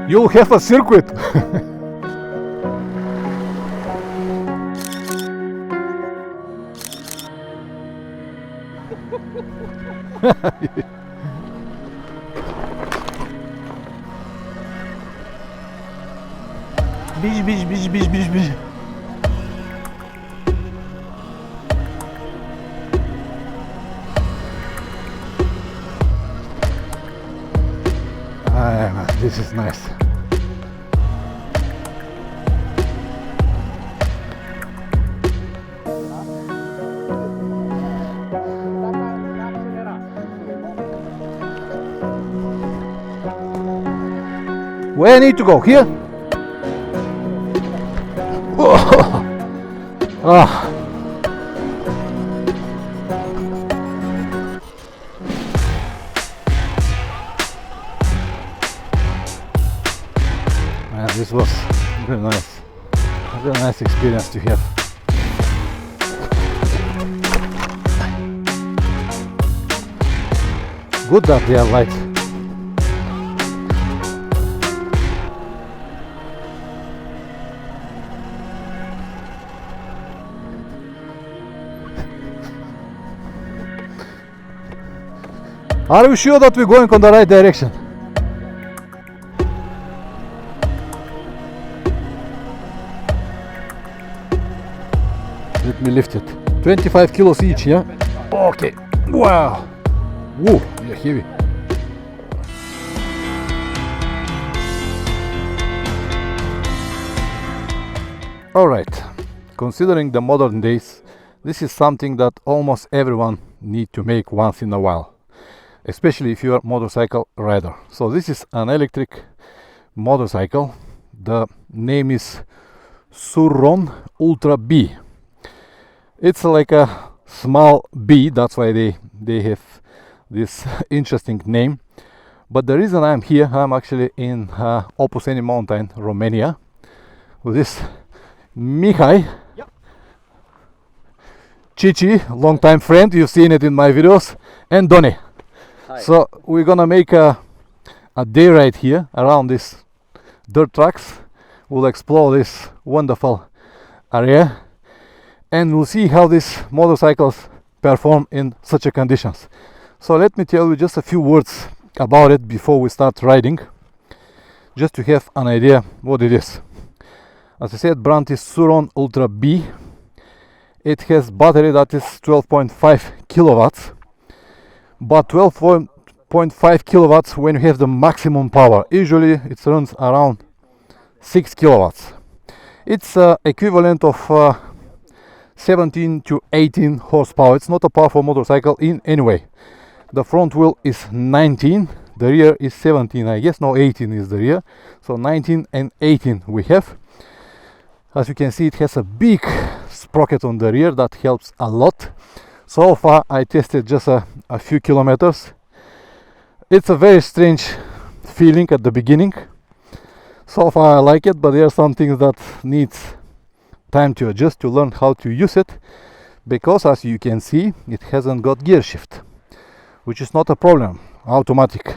You'll have a circuit. Biş. This is nice. Where I need to go? Here? Oh. Ah. Man, this was very nice. A very nice experience to have. Good that they are light. Are you sure that we're going on the right direction? Let me lift it. 25 kilos each, yeah? Okay. Wow. Whoa, they're heavy. Alright. Considering the modern days, this is something that almost everyone needs to make once in a while. Especially if you are a motorcycle rider. So this is an electric motorcycle. The name is Surron Ultra B. It's like a small B, that's why they have this interesting name. But the reason I'm here, I'm actually in Opuseni mountain, Romania, with this Mihai. Yep. Chichi, long-time friend, you've seen it in my videos, and Donny. Hi. So we're gonna make a day ride here around these dirt tracks. We'll explore this wonderful area and we'll see how these motorcycles perform in such a conditions. So let me tell you just a few words about it before we start riding, just to have an idea what it is. As I said, brand is Surron Ultra B. It has battery that is 12.5 kilowatts. But 12.5 kilowatts when you have the maximum power. Usually it runs around 6 kilowatts. It's equivalent of 17 to 18 horsepower. It's not a powerful motorcycle in any way. The front wheel is 19, the rear is 17, I guess. No, 18 is the rear. So 19 and 18 we have. As you can see, it has a big sprocket on the rear that helps a lot. So far I tested just a few kilometers. It's a very strange feeling at the beginning. So far I like it, but there are some things that needs time to adjust, to learn how to use it, because as you can see it hasn't got gear shift, which is not a problem, automatic.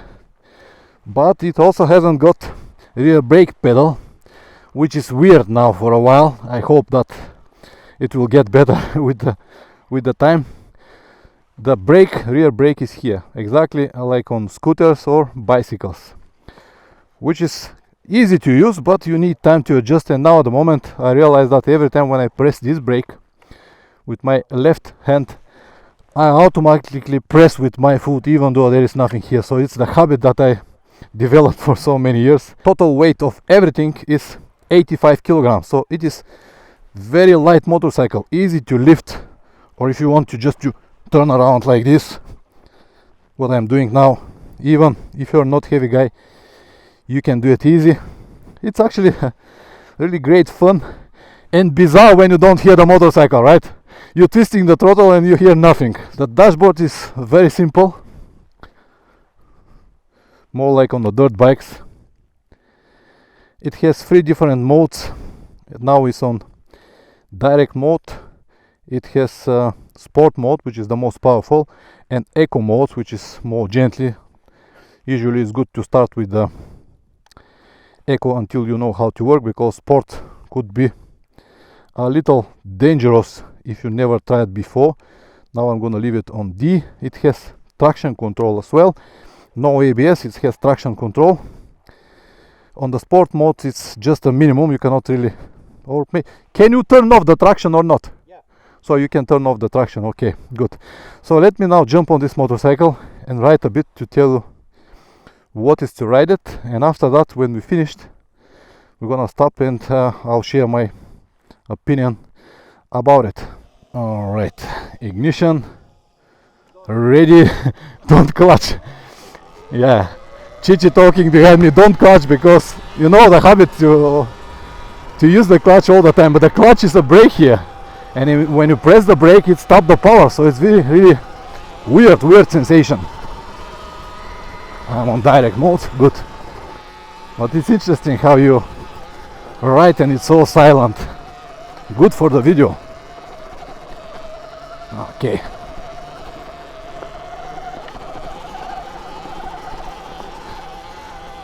But it also hasn't got rear brake pedal, which is weird now for a while. I hope that it will get better with the time. The rear brake is here, exactly like on scooters or bicycles, which is easy to use, but you need time to adjust. And now at the moment I realize that every time when I press this brake with my left hand, I automatically press with my foot even though there is nothing here. So it's the habit that I developed for so many years. Total weight of everything is 85 kilograms, so it is very light motorcycle, easy to lift, or if you want to just to turn around like this, what I'm doing now, even if you're not heavy guy, you can do it easy. It's actually really great fun and bizarre when you don't hear the motorcycle, right? You're twisting the throttle and you hear nothing. The dashboard is very simple, more like on the dirt bikes. It has 3 different modes. Now it's on direct mode. It has sport mode, which is the most powerful, and eco mode, which is more gently. Usually it's good to start with the echo until you know how to work, because sport could be a little dangerous if you never tried before. Now I'm gonna leave it on D. It has traction control as well. No ABS, it has traction control. On the sport mode it's just a minimum, you cannot really, or can you turn off the traction or not? Yeah. So you can turn off the traction, okay, good. So let me now jump on this motorcycle and ride a bit to tell you what is to ride it, and after that, when we finished, we're gonna stop and I'll share my opinion about it. All right, ignition, ready. Don't clutch. Yeah, Chichi talking behind me, don't clutch, because you know the habit to use the clutch all the time, but the clutch is a brake here, and when you press the brake it stops the power, so it's really weird sensation. I'm on direct mode, good, but it's interesting how you ride and it's so silent. Good for the video. Okay.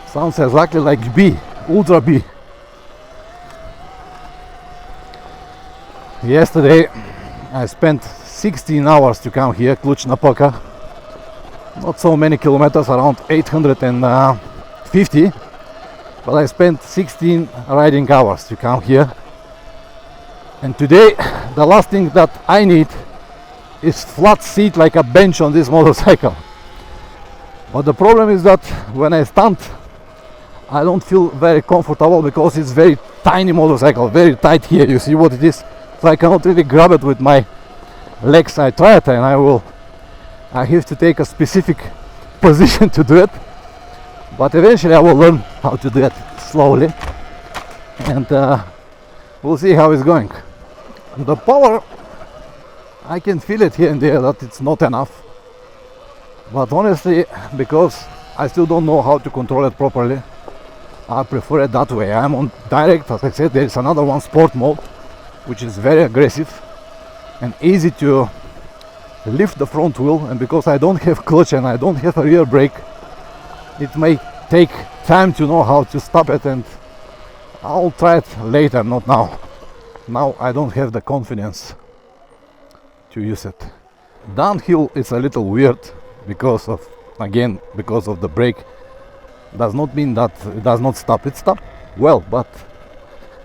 Sounds exactly like B, Ultra B. Yesterday I spent 16 hours to come here, Cluj-Napoca. Not so many kilometers, around 850, but I spent 16 riding hours to come here. And today the last thing that I need is flat seat like a bench on this motorcycle. But the problem is that when I stand I don't feel very comfortable, because it's very tiny motorcycle, very tight here. You see what it is? So I cannot really grab it with my legs. I try it and I have to take a specific position to do it, but eventually I will learn how to do it slowly, and we'll see how it's going. The power, I can feel it here and there that it's not enough, but honestly, because I still don't know how to control it properly, I prefer it that way. I'm on direct, as I said. There is another one, sport mode, which is very aggressive and easy to lift the front wheel, and because I don't have clutch and I don't have a rear brake, it may take time to know how to stop it, and I'll try it later, not now. Now I don't have the confidence to use it. Downhill is a little weird because of the brake. Does not mean that it does not stop. It stopped well, but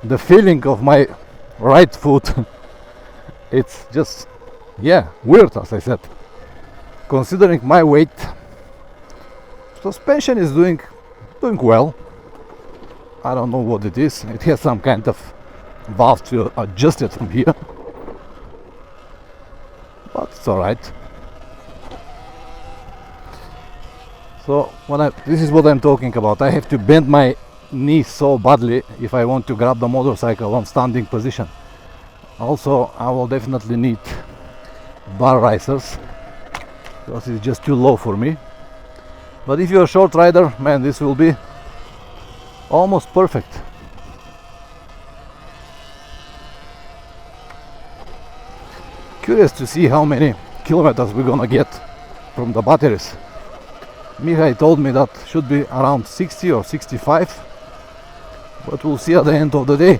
the feeling of my right foot it's just, yeah, weird, as I said. Considering my weight, suspension is doing well. I don't know what it is. It has some kind of valve to adjust it from here, but it's alright. So this is what I'm talking about. I have to bend my knee so badly if I want to grab the motorcycle on standing position. Also, I will definitely need bar risers, because it's just too low for me. But if you're a short rider, man, this will be almost perfect. Curious to see how many kilometers we're gonna get from the batteries. Mihai told me that should be around 60 or 65, but we'll see at the end of the day.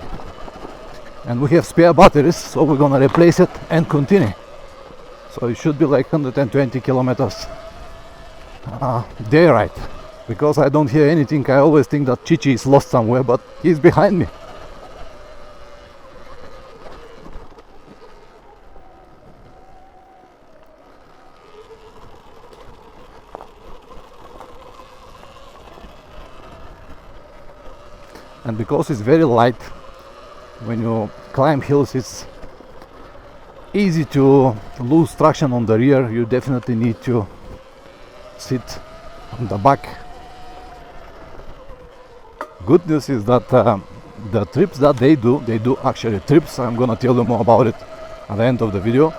And we have spare batteries, so we're gonna replace it and continue. So it should be like 120 kilometers day ride. Because I don't hear anything, I always think that Chichi is lost somewhere, but he's behind me. And because it's very light, when you climb hills it's easy to lose traction on the rear. You definitely need to sit on the back. Good news is that the trips that they do actually trips, I'm gonna tell you more about it at the end of the video,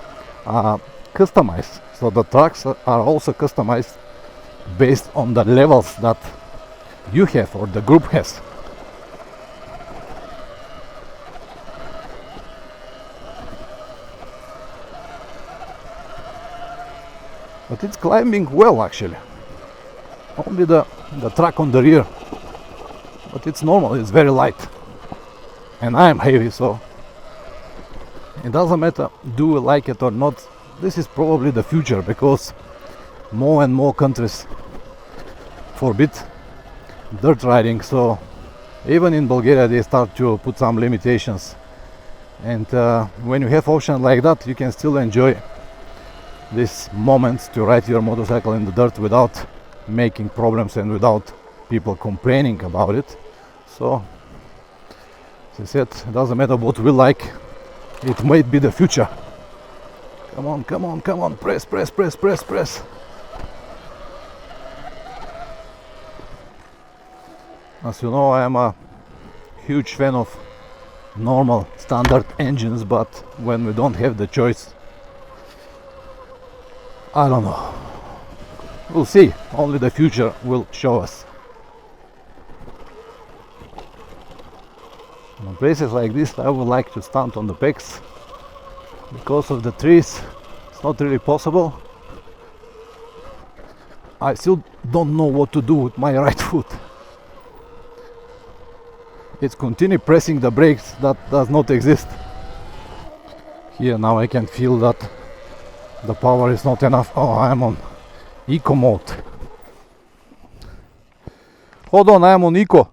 are customized. So the tracks are also customized based on the levels that you have or the group has. But it's climbing well actually. Only the track on the rear but it's normal, it's very light, and I am heavy, so it doesn't matter do we like it or not. This is probably the future, because more and more countries forbid dirt riding, so even in Bulgaria they start to put some limitations, and when you have options like that, you can still enjoy these moments to ride your motorcycle in the dirt without making problems and without people complaining about it. So as I said, it doesn't matter what we like, it might be the future. Come on, come on, come on, press, press, press, press, press. As you know, I am a huge fan of normal standard engines, but when we don't have the choice, I don't know. We'll see. Only the future will show us. In places like this, I would like to stand on the pegs. Because of the trees, it's not really possible. I still don't know what to do with my right foot. It's continue pressing the brakes that does not exist. Here now I can feel that the power is not enough. Oh, I'm on eco mode. Hold on, I am on eco.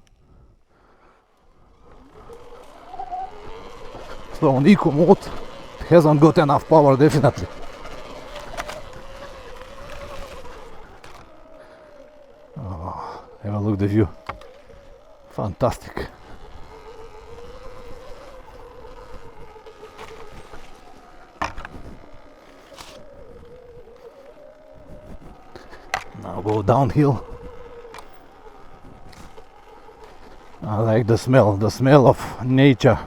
So on eco mode, it hasn't got enough power, definitely. Oh, have a look at the view. Fantastic. Now go downhill. I like the smell of nature.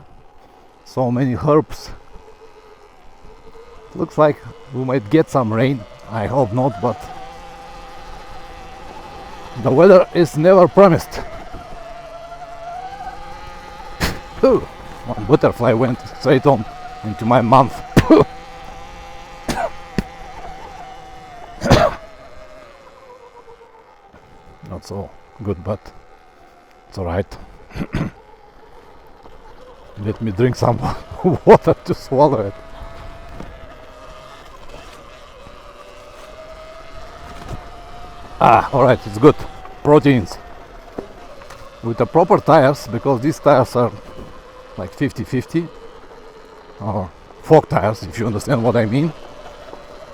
So many herbs. Looks like we might get some rain. I hope not, but the weather is never promised. One butterfly went straight on into my mouth. Not so good, but it's alright. Let me drink some water to swallow it. Alright, it's good. Proteins. With the proper tires, because these tires are like 50-50, or fork tires, if you understand what I mean.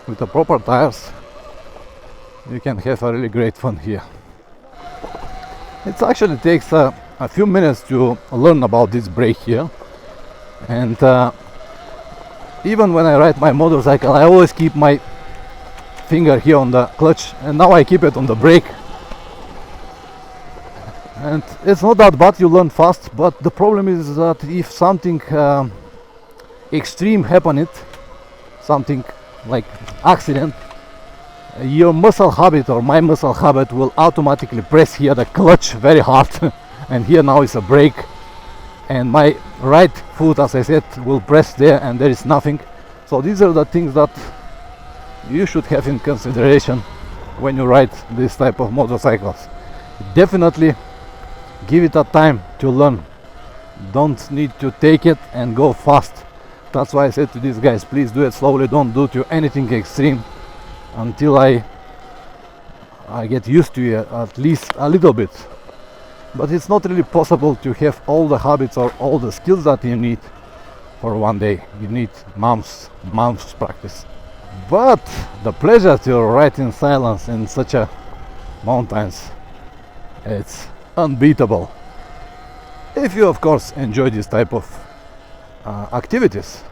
With the proper tires, you can have a really great fun here. It actually takes a few minutes to learn about this brake here, and even when I ride my motorcycle, I always keep my finger here on the clutch, and now I keep it on the brake, and it's not that bad, you learn fast. But the problem is that if something extreme happen, something like accident, your muscle habit or my muscle habit will automatically press here the clutch very hard and here now is a brake, and my right foot, as I said, will press there and there is nothing. So these are the things that you should have in consideration when you ride this type of motorcycles. Definitely give it a time to learn. Don't need to take it and go fast. That's why I said to these guys, please do it slowly, don't do to anything extreme until I get used to it, at least a little bit. But it's not really possible to have all the habits or all the skills that you need for one day. You need months practice. But the pleasure to ride in silence in such a mountains, it's unbeatable. If you of course enjoy this type of activities.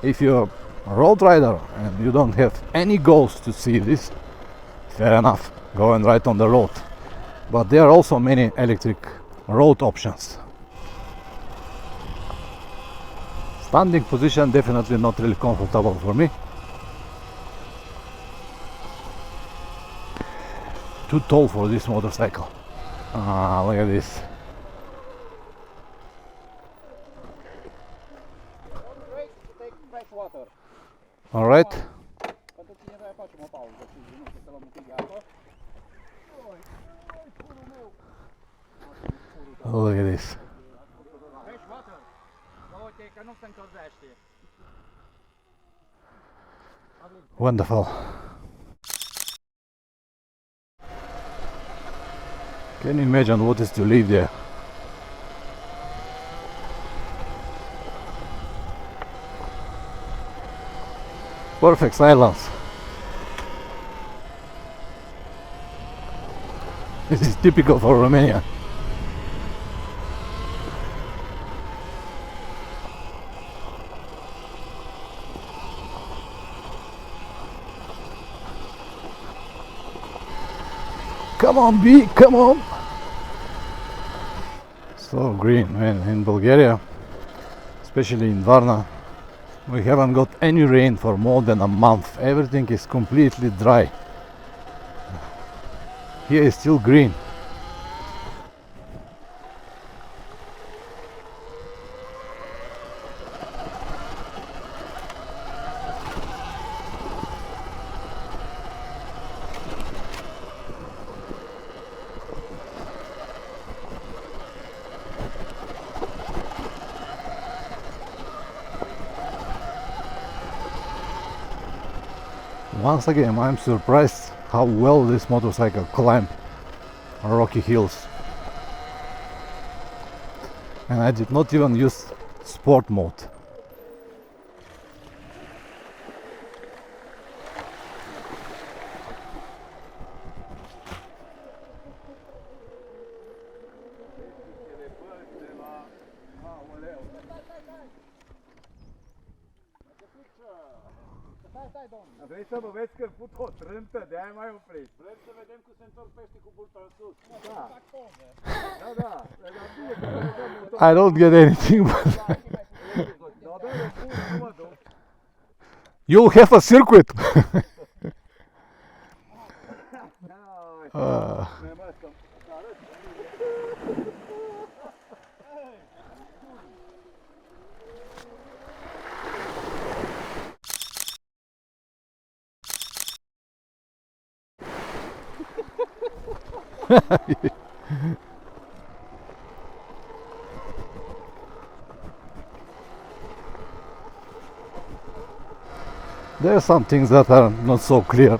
If you're a road rider and you don't have any goals to see this, fair enough, go and ride on the road. But there are also many electric road options. Standing position definitely not really comfortable for me. Too tall for this motorcycle. Look at this. All right. Look at this. Wonderful. Can you imagine what is to live there? Perfect silence. This is typical for Romania. Come on, bee, come on! So green, man. In Bulgaria, especially in Varna, we haven't got any rain for more than a month. Everything is completely dry. Here is still green. Once again, I'm surprised how well this motorcycle climbed rocky hills. And I did not even use sport mode. Vrei să mă vezi că fut o trântă, de-aia m-ai oprit. Vrem să vedem cum se întorc peștii cu burta în sus. Da. I don't get anything, but you'll have a circuit. There are some things that are not so clear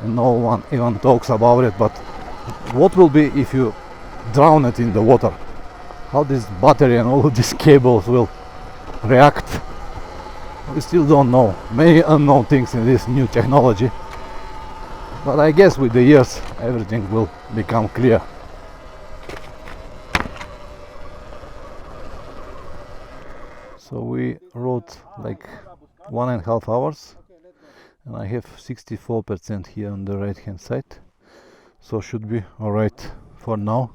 and no one even talks about it, but what will be if you drown it in the water? How this battery and all of these cables will react? We still don't know. Many unknown things in this new technology, but I guess with the years everything will become clear. So we rode like 1.5 hours and I have 64% here on the right hand side, so should be alright for now.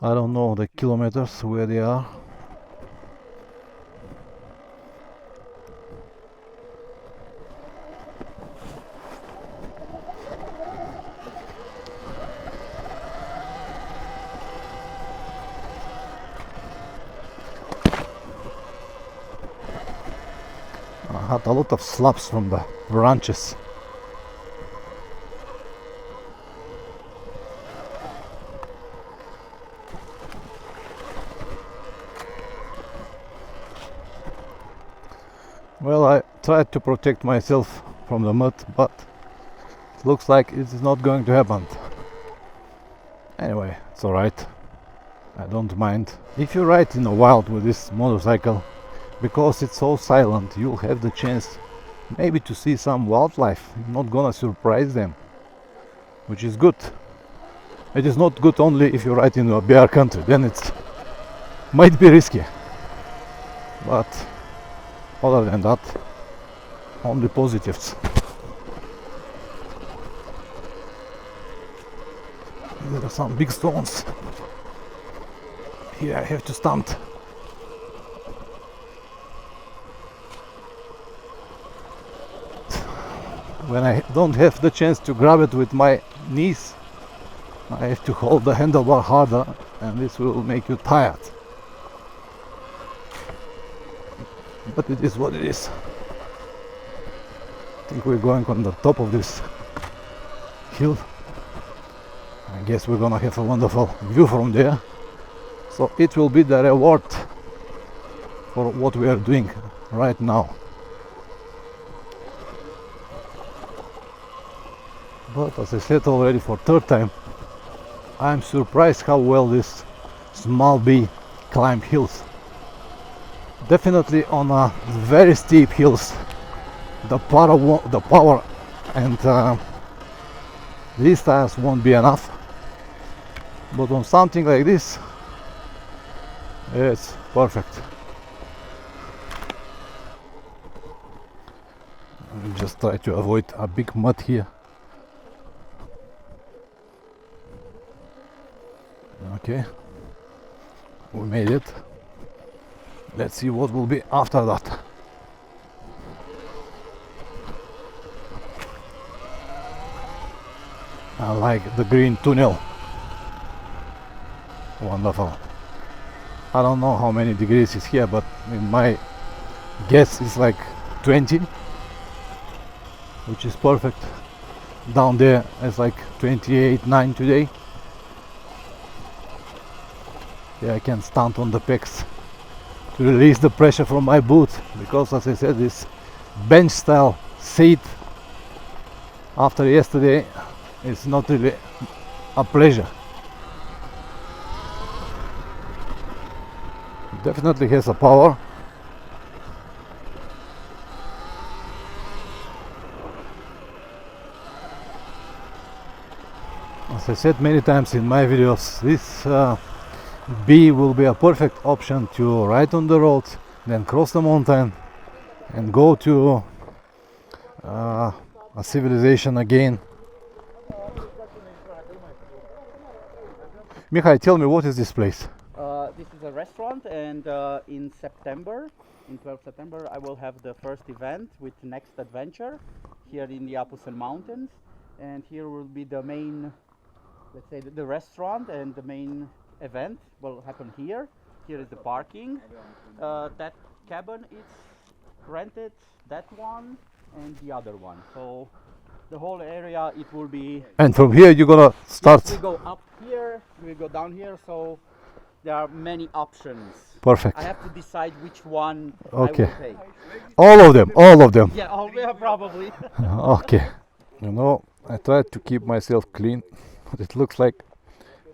I don't know the kilometers where they are. I had a lot of slaps from the branches. Well, I tried to protect myself from the mud, but it looks like it is not going to happen. Anyway, it's alright. I don't mind. If you ride in the wild with this motorcycle, because it's so silent, you'll have the chance maybe to see some wildlife. You're not gonna surprise them, which is good. It is not good only if you ride in a bear country, then it might be risky. But other than that, only positives. There are some big stones. Here I have to stand. When I don't have the chance to grab it with my knees, I have to hold the handlebar harder, and this will make you tired. But it is what it is. I think we're going on the top of this hill. I guess we're gonna have a wonderful view from there. So it will be the reward for what we are doing right now. But as I said already for third time, I'm surprised how well this small bee climb hills. Definitely on very steep hills, the power and these tires won't be enough. But on something like this, it's perfect. I'll just try to avoid a big mud here. Okay, we made it. Let's see what will be after that. I like the green tunnel. Wonderful. I don't know how many degrees is here, but in my guess it's like 20, which is perfect. Down there it's like 28.9 today. Yeah, I can stand on the pegs to release the pressure from my boot, because as I said, this bench style seat after yesterday is not really a pleasure. Definitely has a power. As I said many times in my videos, this B will be a perfect option to ride on the road, then cross the mountain and go to a civilization again. Mihai, tell me, what is this place? This is a restaurant, and in September, in 12th September, I will have the first event with Next Adventure here in the Apusen Mountains, and here will be the main, let's say, the restaurant, and the main event will happen here. Here is the parking. That cabin is rented, that one and the other one. So the whole area, it will be. And from here you're gonna start. Yes, we go up here, we go down here. So there are many options. Perfect. I have to decide which one Okay. I will take. All of them. Yeah, yeah, probably. Okay. You know, I tried to keep myself clean, but it looks like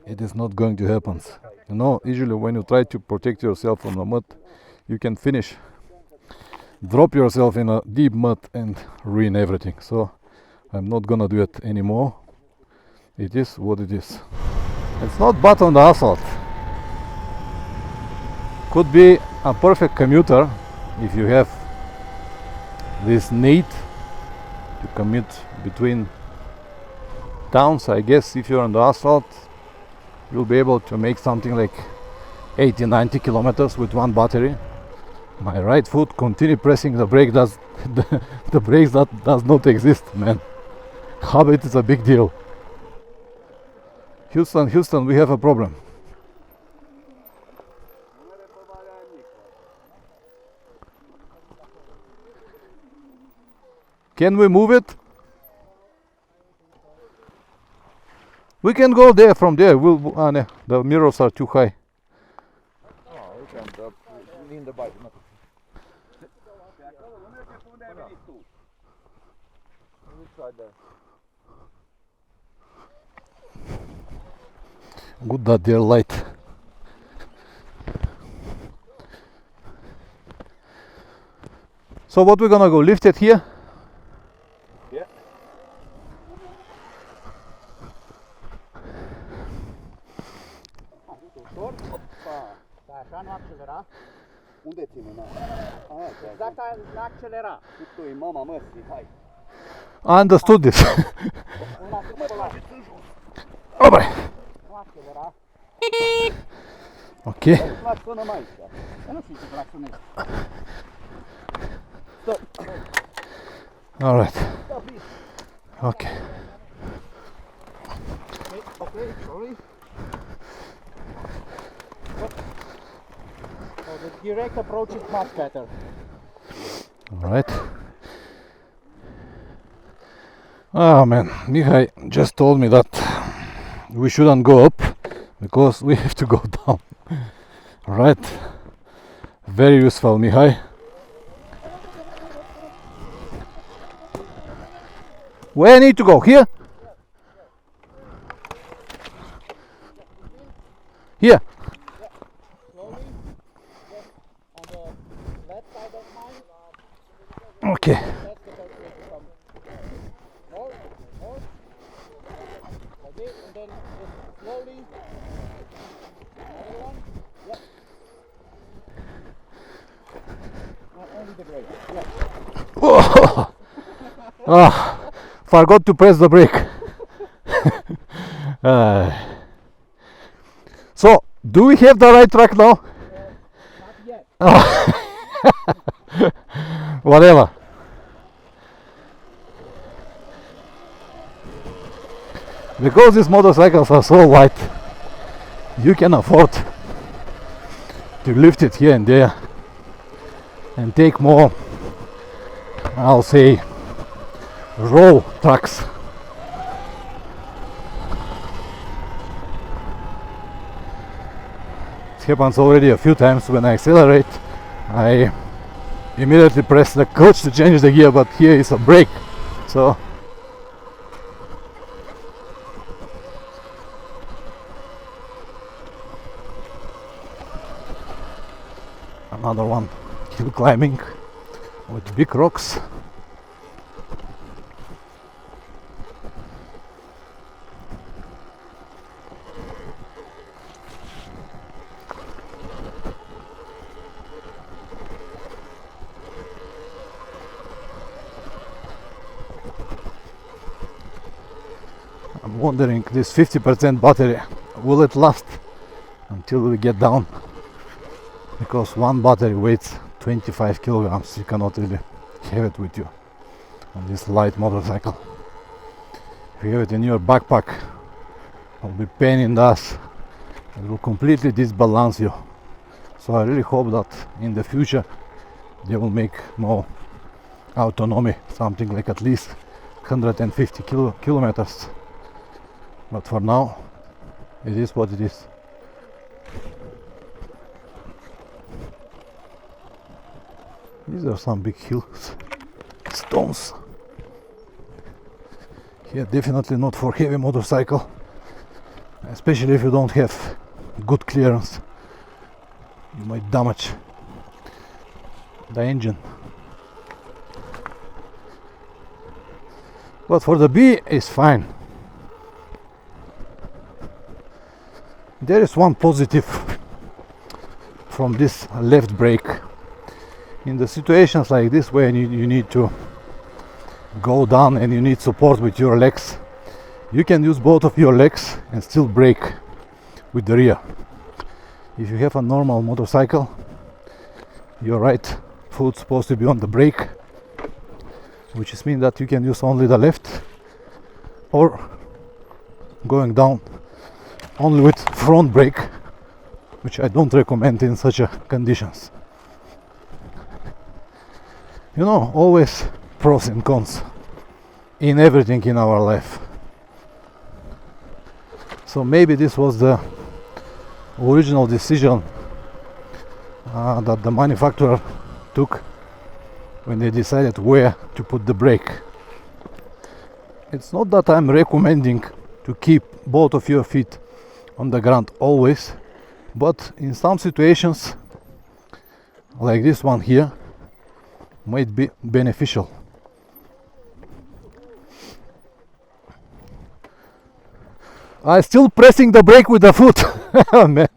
it is not going to happen. You know, usually when you try to protect yourself from the mud, you can finish, drop yourself in a deep mud and ruin everything. So I'm not gonna do it anymore. It is what it is. It's not bad on the asphalt. Could be a perfect commuter if you have this need to commute between towns. I guess if you're on the asphalt, you'll be able to make something like 80-90 kilometers with one battery. My right foot continue pressing the brake, the brakes that does not exist, man. Habit is a big deal. Houston, we have a problem. Can we move it? We can go there from there. No, the mirrors are too high. Oh, we can lean the bike. Good that they're light. So what we're gonna go lift it here? Yeah. Așa nu accelera. Unde ține, na? Exact nu accelera. Tu e mama măsii, hai. I understood this. Una sus pe la. Oh, bye. Nu accelera. Okay. Lași până mai aici. Eu nu știu ce claxonezi. All right. Okay. Okay, sorry. So the direct approach is much better. All right. Oh man, Mihai just told me that we shouldn't go up because we have to go down. Right, very useful, Mihai. Where I need to go? Here? Here. Slowly, just on the left side of mine. Okay. That's the best way to come. North, north, like this, and then just slowly. Another one. Yep. Only the brake. Yeah. Oh. Ah, forgot to press the brake. So, do we have the right track now? Not yet. Whatever. Because these motorcycles are so light, you can afford to lift it here and there and take more, I'll say, raw trucks. It happens already a few times. When I accelerate, I immediately press the clutch to change the gear, but here is a brake, so another one, hill climbing with big rocks. I'm wondering, this 50% battery, will it last until we get down? Because one battery weighs 25 kilograms, you cannot really have it with you on this light motorcycle. If you have it in your backpack, it will be pain in the ass. It will completely disbalance you. So I really hope that in the future they will make more autonomy, something like at least 150 kilometers. But for now, it is what it is. These are some big hills, stones. Here definitely not for heavy motorcycle, especially if you don't have good clearance. You might damage the engine. But for the B, it's fine. There is one positive from this left brake. In the situations like this where you need to go down and you need support with your legs, you can use both of your legs and still brake with the rear. If you have a normal motorcycle, your right foot's supposed to be on the brake, which means that you can use only the left, or going down only with front brake, which I don't recommend in such conditions. You know, always pros and cons in everything in our life. So maybe this was the original decision that the manufacturer took when they decided where to put the brake. It's not that I'm recommending to keep both of your feet on the ground always, but in some situations like this one here might be beneficial. I'm still pressing the brake with the foot. Oh, man.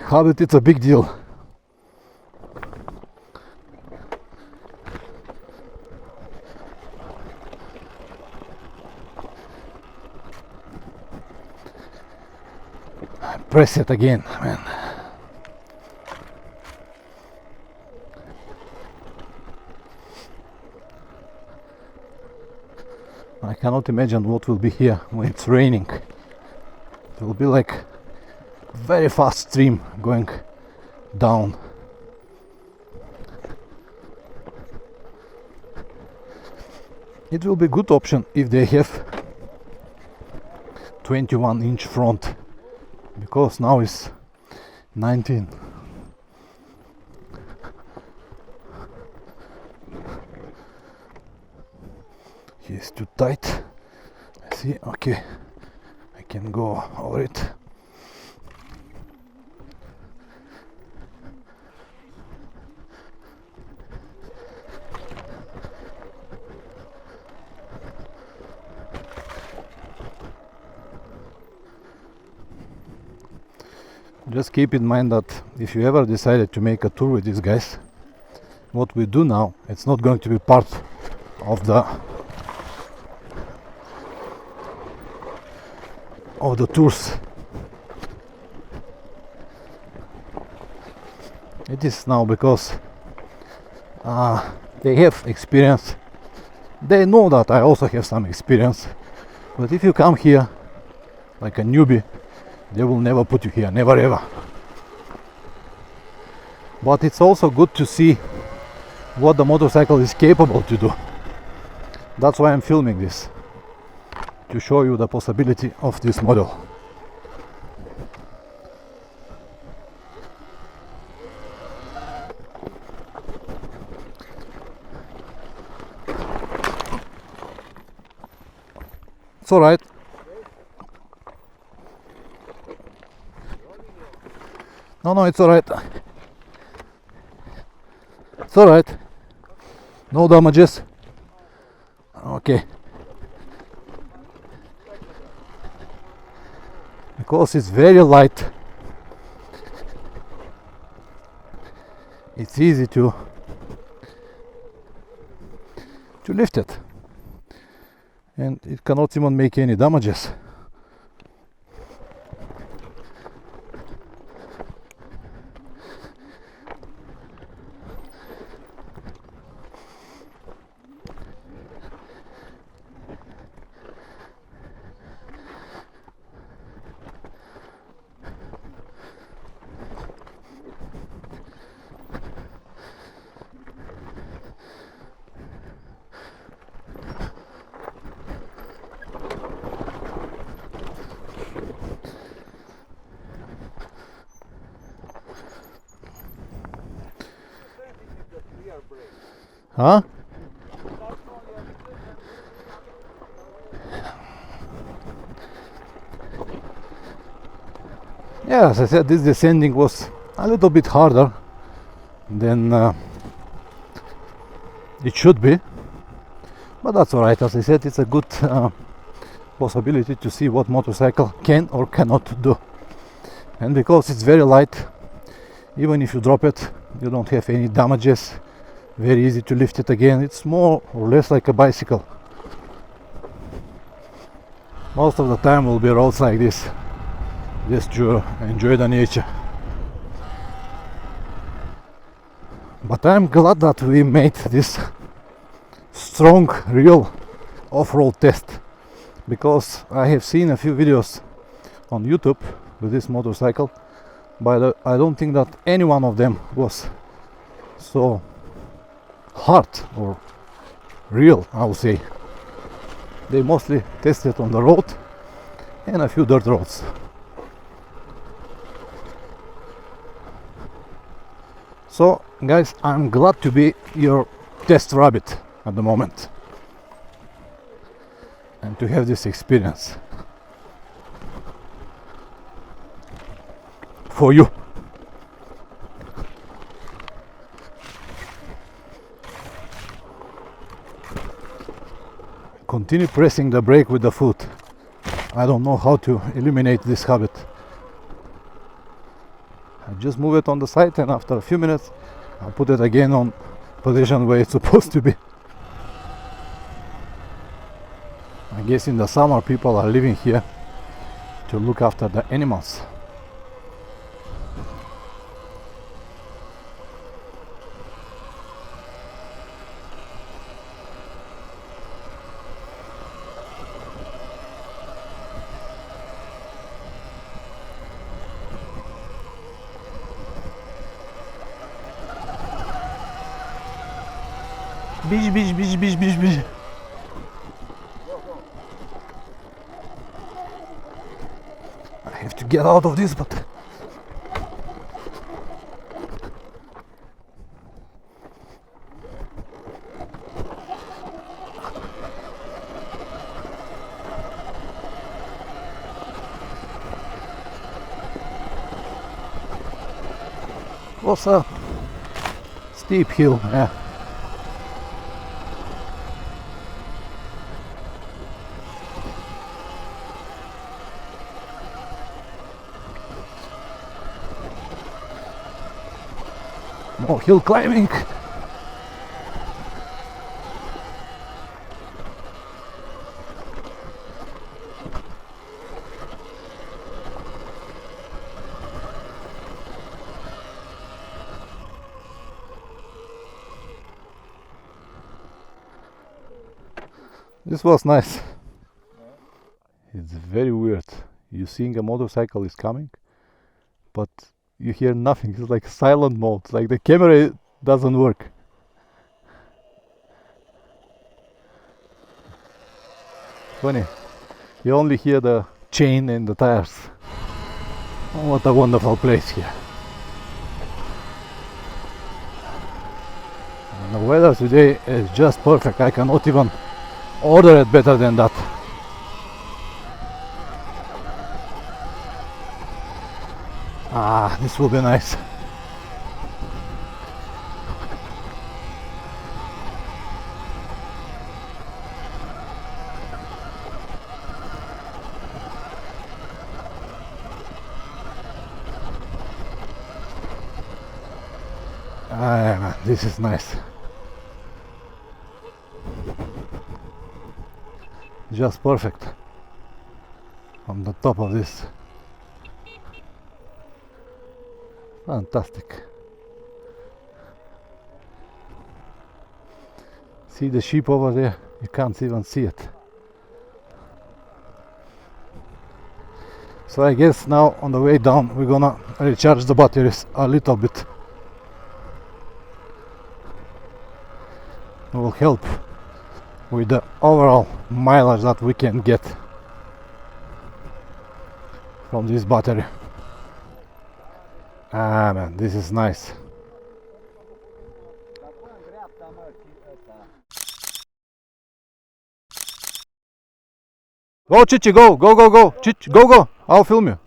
Habit, it's a big deal. Press it again, man. I cannot imagine what will be here when it's raining. It will be like very fast stream going down. it will be good option if they have 21-inch front, because now it's 19. He's too tight. I see. Okay, I can go over it. Just keep in mind that if you ever decided to make a tour with these guys, what we do now, it's not going to be part of the tours. It is now because they have experience. They know that I also have some experience, but if you come here like a newbie, they will never put you here, never ever. But it's also good to see what the motorcycle is capable to do. That's why I'm filming this, to show you the possibility of this model. It's alright. No, it's alright. It's alright. No damages. Okay. Because it's very light, it's easy to lift it, and it cannot even make any damages. Huh? Yeah, as I said, this descending was a little bit harder than it should be, but that's alright. As I said, it's a good possibility to see what motorcycle can or cannot do. And because it's very light, even if you drop it, you don't have any damages. Very easy to lift it again. It's more or less like a bicycle. Most of the time will be roads like this, just to enjoy the nature. But I'm glad that we made this strong, real off-road test, because I have seen a few videos on YouTube with this motorcycle, but I don't think that any one of them was so hard or real, I would say. They mostly tested on the road and a few dirt roads. So guys, I'm glad to be your test rabbit at the moment and to have this experience for you. Continue pressing the brake with the foot. I don't know how to eliminate this habit. I just move it on the side, and after a few minutes I'll put it again on position where it's supposed to be. I guess in the summer people are living here to look after the animals. Bish, bish, bish, bish, bish, bish. get out of this, but was a steep hill, yeah. More hill climbing. This was nice. It's very weird. You seeing a motorcycle is coming, but you hear nothing. It's like silent mode. Like the camera doesn't work. Funny. You only hear the chain and the tires. Oh, what a wonderful place here. And the weather today is just perfect. I cannot even order it better than that. Ah, this will be nice. Ah, man, this is nice. Just perfect on the top of this. Fantastic. See the sheep over there? You can't even see it. So I guess now on the way down we're gonna recharge the batteries a little bit. It will help with the overall mileage that we can get from this battery. Ah, man, this is nice. Go, Chichi, go, go, go, go, Chichi, go, go. I'll film you.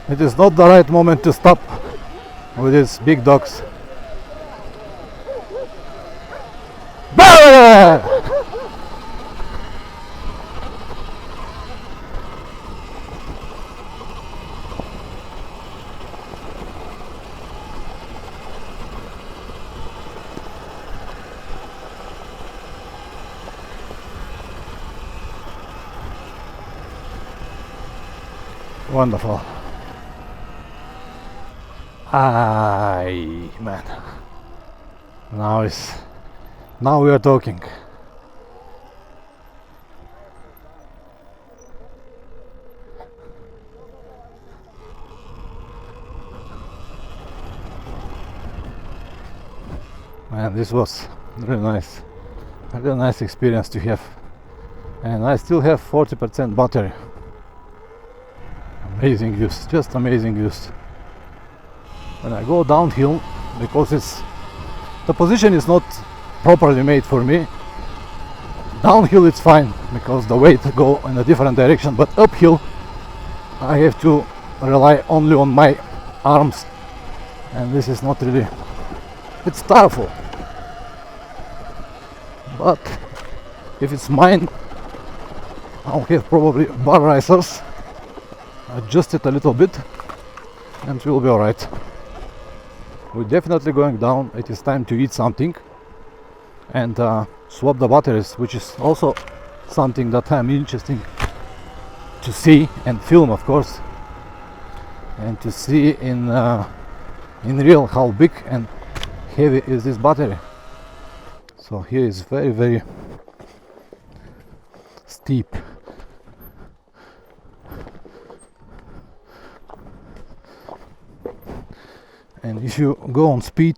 It is not the right moment to stop with these big dogs. Bah! Wonderful. Aye, man. Now we are talking. Man, this was really nice. A really nice experience to have. And I still have 40% battery. Amazing use, just amazing use. When I go downhill, because the position is not properly made for me. Downhill it's fine because the weight go in a different direction, but uphill I have to rely only on my arms, and this is not really, it's powerful. But if it's mine, I'll have probably bar risers, adjust it a little bit, and it will be alright. We're definitely going down. It is time to eat something and swap the batteries, which is also something that I'm interested to see and film, of course, and to see in real how big and heavy is this battery. So here is very steep. And if you go on speed,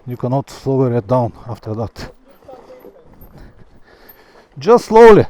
you cannot slow it down after that. Just slowly.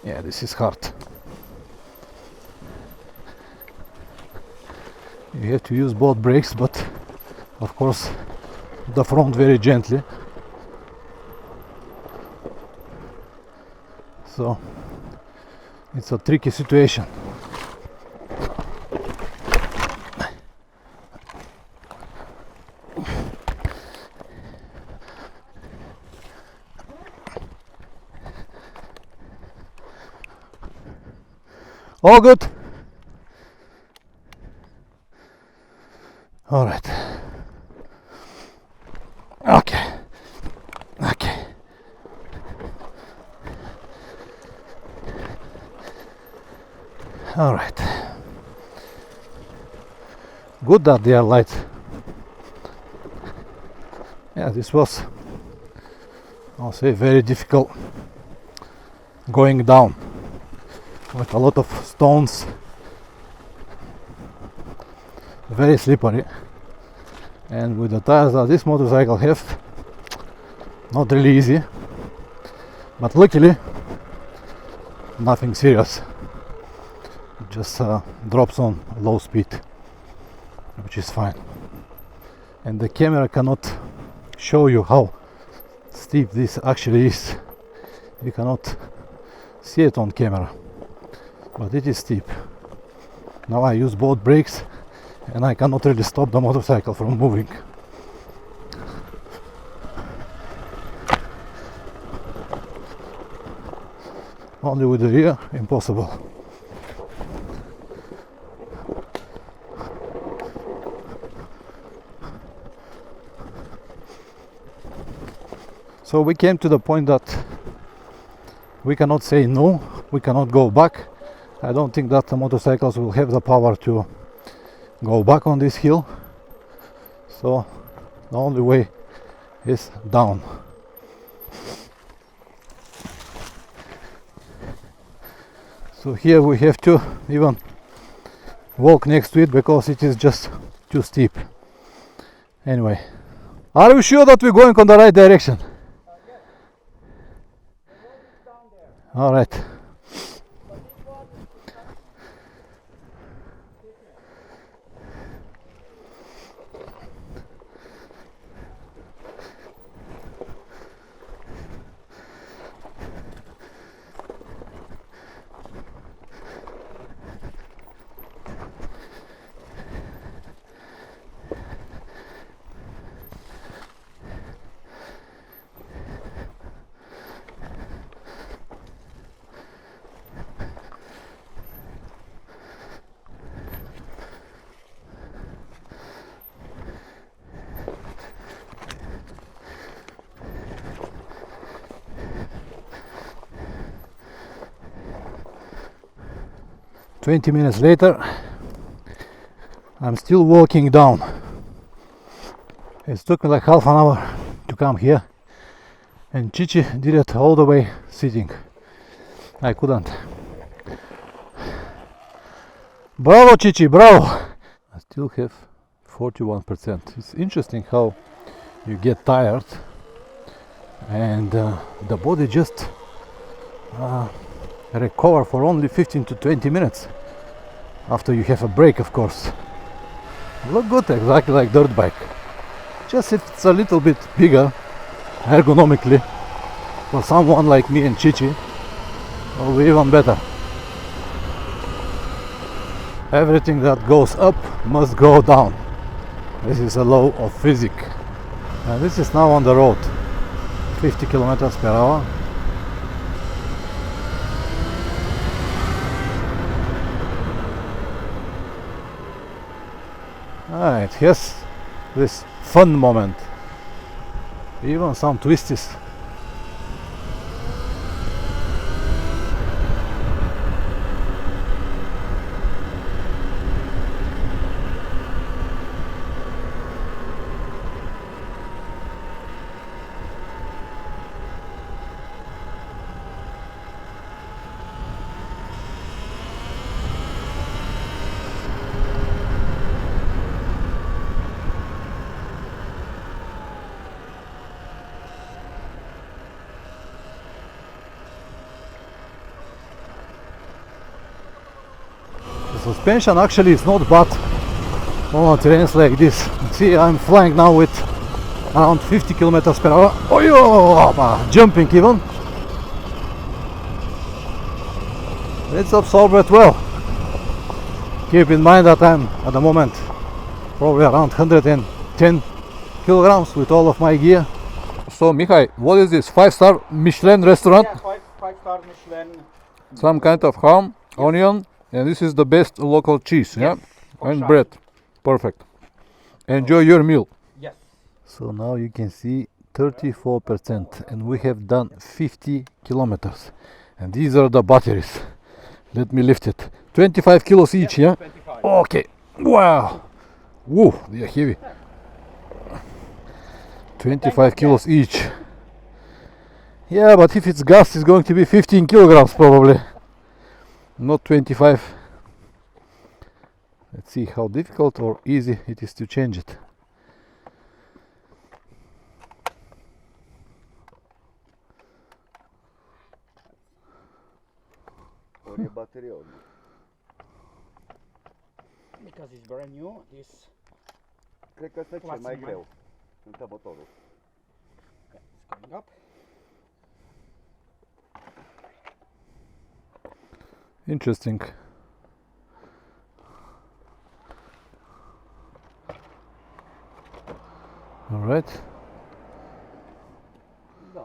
Yeah, this is hard. You have to use both brakes, but of course the front very gently. So it's a tricky situation. All good. All right. Okay. Okay. All right. Good that they are light. Yeah, this was, I'll say, very difficult going down with a lot of stones, very slippery, and with the tires that this motorcycle have, not really easy, but luckily nothing serious, just drops on low speed, which is fine. And the camera cannot show you how steep this actually is. You cannot see it on camera, but it is steep. Now I use both brakes and I cannot really stop the motorcycle from moving. Only with the rear, impossible. So we came to the point that we cannot say no, we cannot go back. I don't think that the motorcycles will have the power to go back on this hill. So the only way is down. So here we have to even walk next to it because it is just too steep. Anyway, are you sure that we're going on the right direction? All right. "20 minutes later, I'm still walking down. It took me like half an hour to come here, and Chichi did it all the way sitting. I couldn't. Bravo, Chichi, bravo! I still have 41%. It's interesting how you get tired and the body just recover for only 15 to 20 minutes after you have a break, of course. Look good, exactly like dirt bike. Just it's a little bit bigger ergonomically. For someone like me and Chichi, will be even better. Everything that goes up must go down. This is a law of physics. And this is now on the road, 50 kilometers per hour. It has this fun moment, even some twisties. Suspension actually is not bad on terrains like this. See, I'm flying now with around 50 kilometers per hour. Oh, yo, jumping even. It's absorbed well. Keep in mind that I'm at the moment probably around 110 kilograms with all of my gear. So, Mihai, what is this? 5-star Michelin restaurant? Yeah, five-star Michelin. Some kind of ham, onion. And this is the best local cheese, Yes, yeah? And bread. Perfect. Enjoy your meal. Yes. So now you can see 34% and we have done 50 kilometers. And these are the batteries. Let me lift it. 25 kilos each, yeah? 25. Okay. Wow. Whoa, they are heavy. 25 kilos each. Yeah, but if it's gas, it's going to be 15 kilograms probably. Not 25. Let's see how difficult or easy it is to change it. Because it's brand new, this Cred că ăsta e cel mai Lasă-mă. greu. Întăbătorul. is coming up. Interesting. All right. Da.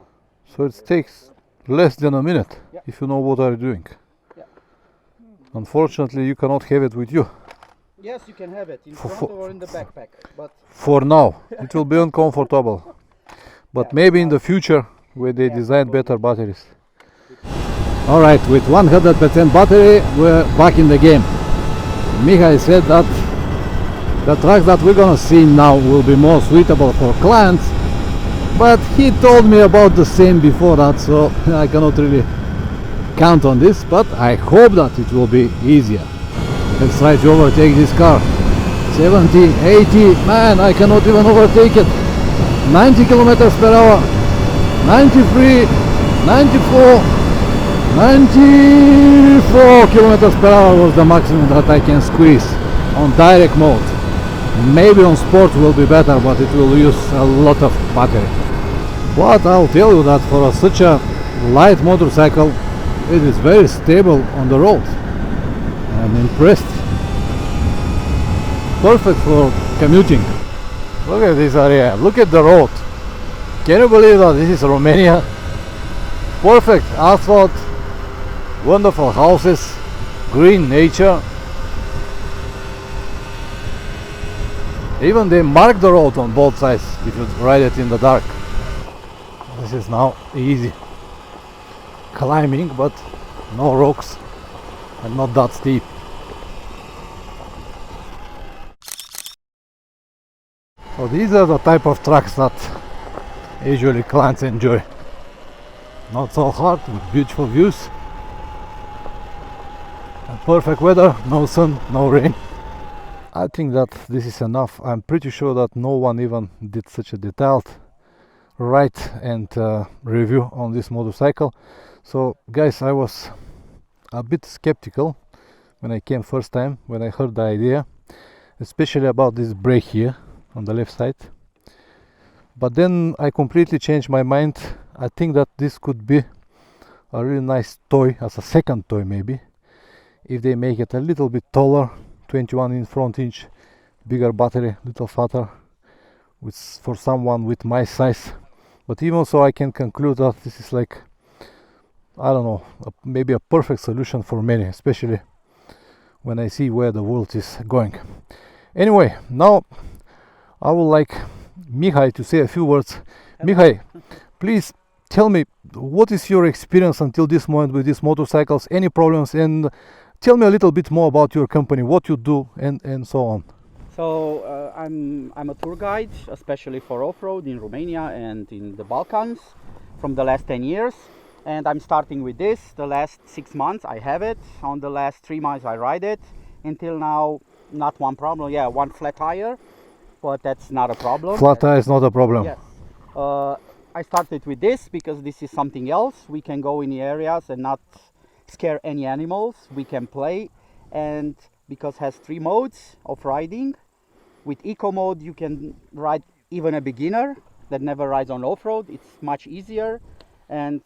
So it takes less than a minute Yeah. if you know what are you doing. Yeah. Unfortunately, you cannot have it with you. Yes, you can have it in For- front or in the backpack, but For now, it will be uncomfortable. But Yeah. maybe in the future, where they Yeah, design probably. better batteries. Alright, with 100% battery, we're back in the game. Mihai said that the tracks that we're gonna see now will be more suitable for clients, but he told me about the same before that, so I cannot really count on this, but I hope that it will be easier. Let's try to overtake this car. 70, 80, man, I cannot even overtake it. 90 kilometers per hour, 93, 94, 94 kilometers per hour was the maximum that I can squeeze on direct mode. Maybe on sport will be better, but it will use a lot of battery. But I'll tell you that for such a light motorcycle, it is very stable on the road. I'm impressed. Perfect for commuting. Look at this area, look at the road. Can you believe that this is Romania? Perfect asphalt, wonderful houses, green nature. Even they mark the road on both sides if you ride it in the dark. This is now easy climbing, but no rocks and not that steep. So these are the type of tracks that usually clients enjoy. Not so hard, with beautiful views and perfect weather, no sun, no rain. I think that this is enough. I'm pretty sure that no one even did such a detailed ride and review on this motorcycle. So guys, I was a bit skeptical when I came first time, when I heard the idea, especially about this brake here on the left side. But then I completely changed my mind. I think that this could be a really nice toy, as a second toy maybe, if they make it a little bit taller, 21 in front inch, bigger battery, little fatter, with for someone with my size. But even so, I can conclude that this is like, I don't know, maybe a perfect solution for many, especially when I see where the world is going. Anyway, now I would like Mihai to say a few words. Mihai, please tell me, what is your experience until this moment with these motorcycles, any problems, and tell me a little bit more about your company, what you do, and so on. So I'm a tour guide, especially for off-road in Romania and in the Balkans from the last 10 years. And I'm starting with this. The last 6 months I have it. On the last 3 months I ride it. Until now, not one problem. Yeah, one flat tire, but that's not a problem. Flat tire is not a problem. Yes. I started with this because this is something else. We can go in the areas and not scare any animals. We can play, and because it has 3 modes of riding. With eco mode you can ride even a beginner that never rides on off-road. It's much easier, and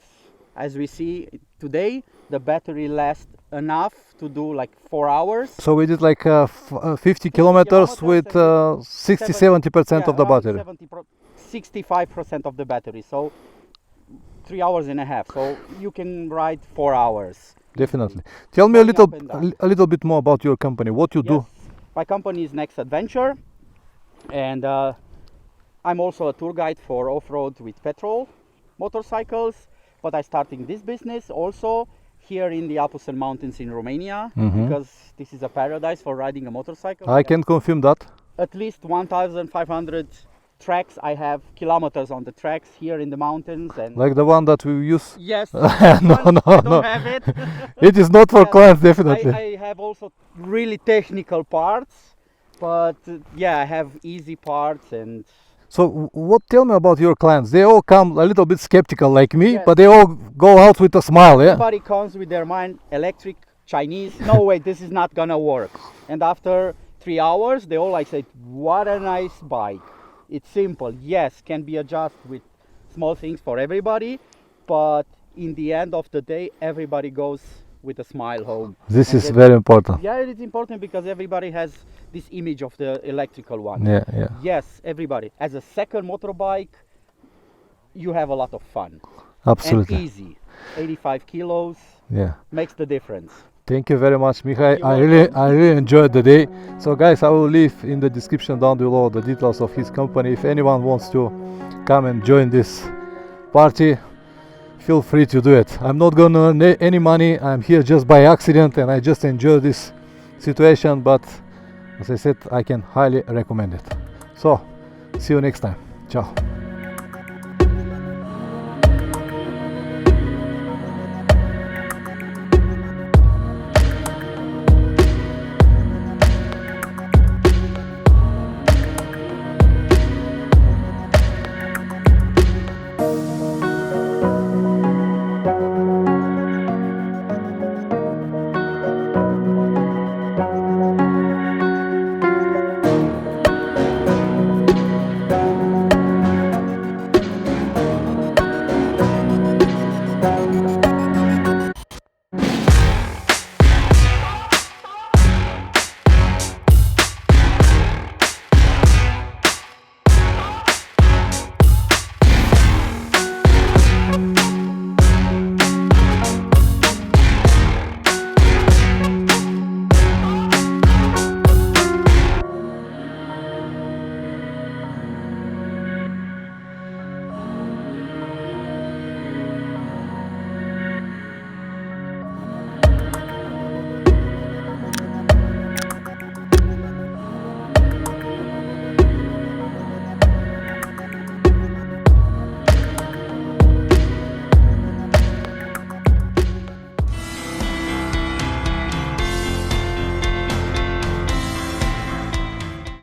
as we see today, the battery lasts enough to do like 4 hours. So we did like 50 kilometers with 60-70% of the battery. 65% of the battery, so 3 hours and a half. So you can ride 4 hours. Definitely. Tell me a little bit more about your company. What you do? My company is Next Adventure, and I'm also a tour guide for off-road with petrol motorcycles. But I started this business also here in the Apuseni Mountains in Romania, because this is a paradise for riding a motorcycle. I can confirm that. At least 1,500 tracks. I have kilometers on the tracks here in the mountains. And like the one that we use? Yes. No. I don't have it. It is not for clients, definitely. I have also really technical parts, but yeah, I have easy parts. And so tell me about your clients. They all come a little bit skeptical like me, yes, but they all go out with a smile, yeah? Everybody comes with their mind, electric, Chinese, no way, this is not gonna work. And after 3 hours, they all like say, what a nice bike. It's simple, yes, can be adjusted with small things for everybody, but in the end of the day, everybody goes with a smile home. This is very important. Yeah, it's important because everybody has this image of the electrical one. Yeah, yeah. Yes, everybody. As a second motorbike, you have a lot of fun. Absolutely. And easy. 85 kilos. Yeah. Makes the difference. Thank you very much, Mihai. I really enjoyed the day. So guys, I will leave in the description down below the details of his company. If anyone wants to come and join this party, feel free to do it. I'm not gonna earn any money. I'm here just by accident and I just enjoy this situation, but as I said, I can highly recommend it. So, see you next time. Ciao.